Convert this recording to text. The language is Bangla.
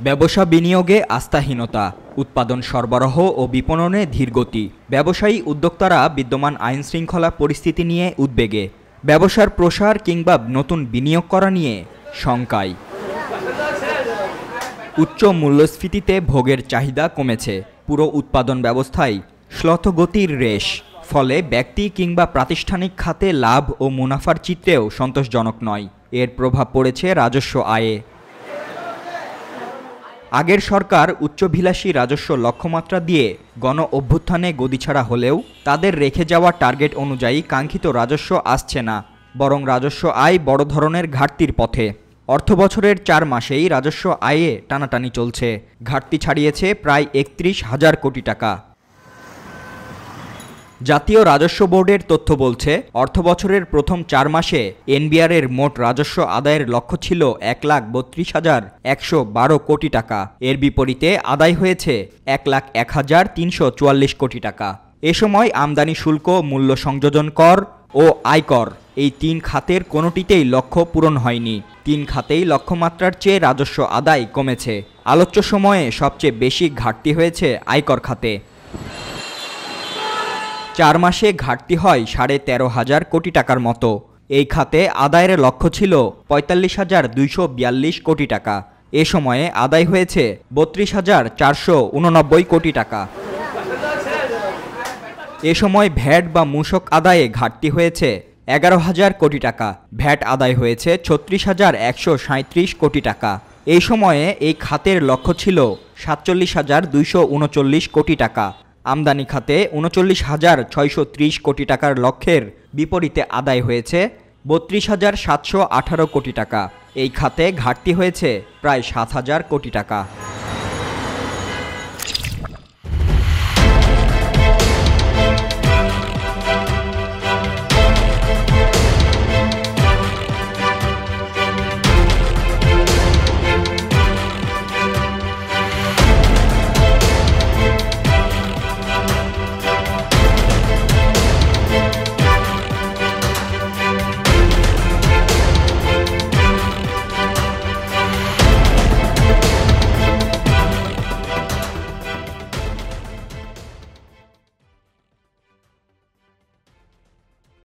ব্যবসা বিনিয়োগে আস্থাহীনতা, উৎপাদন সরবরাহ ও বিপণনে ধীরগতি। ব্যবসায়ী উদ্যোক্তারা বিদ্যমান আইনশৃঙ্খলা পরিস্থিতি নিয়ে উদ্বেগে। ব্যবসার প্রসার কিংবা নতুন বিনিয়োগ করা নিয়ে শঙ্কায়। উচ্চ মূল্যস্ফীতিতে ভোগের চাহিদা কমেছে। পুরো উৎপাদন ব্যবস্থায় শ্লথগতির রেশ। ফলে ব্যক্তি কিংবা প্রাতিষ্ঠানিক খাতে লাভ ও মুনাফার চিত্রেও সন্তোষজনক নয়। এর প্রভাব পড়েছে রাজস্ব আয়ে। আগের সরকার উচ্চাভিলাষী রাজস্ব লক্ষ্যমাত্রা দিয়ে গণ অভ্যুত্থানে গদিছাড়া হলেও তাদের রেখে যাওয়া টার্গেট অনুযায়ী কাঙ্ক্ষিত রাজস্ব আসছে না, বরং রাজস্ব আয় বড় ধরনের ঘাটতির পথে। অর্থবছরের 4 মাসেই রাজস্ব আয়ে টানাটানি চলছে। ঘাটতি ছাড়িয়েছে প্রায় 31,000 কোটি টাকা। জাতীয় রাজস্ব বোর্ডের তথ্য বলছে, অর্থবছরের প্রথম 4 মাসে এনবিআরের মোট রাজস্ব আদায়ের লক্ষ্য ছিল 1,32,112 কোটি টাকা। এর বিপরীতে আদায় হয়েছে 1,01,344 কোটি টাকা। এ সময় আমদানি শুল্ক, মূল্য সংযোজন কর ও আয়কর এই 3 খাতের কোনোটিতেই লক্ষ্য পূরণ হয়নি। 3 খাতেই লক্ষ্যমাত্রার চেয়ে রাজস্ব আদায় কমেছে। আলোচ্য সময়ে সবচেয়ে বেশি ঘাটতি হয়েছে আয়কর খাতে। 4 মাসে ঘাটতি হয় 13,500 কোটি টাকার মতো। এই খাতে আদায়ের লক্ষ্য ছিল 45,242 কোটি টাকা। এ সময়ে আদায় হয়েছে 32,489 কোটি টাকা। এ সময় ভ্যাট বা মূসক আদায়ে ঘাটতি হয়েছে 11,000 কোটি টাকা। ভ্যাট আদায় হয়েছে 36,137 কোটি টাকা। এই সময়ে এই খাতের লক্ষ্য ছিল 47,239 কোটি টাকা। আমদানি খাতে 39,630 কোটি টাকার লক্ষ্যের বিপরীতে আদায় হয়েছে 32,718 কোটি টাকা। এই খাতে ঘাটতি হয়েছে প্রায় 7,000 কোটি টাকা।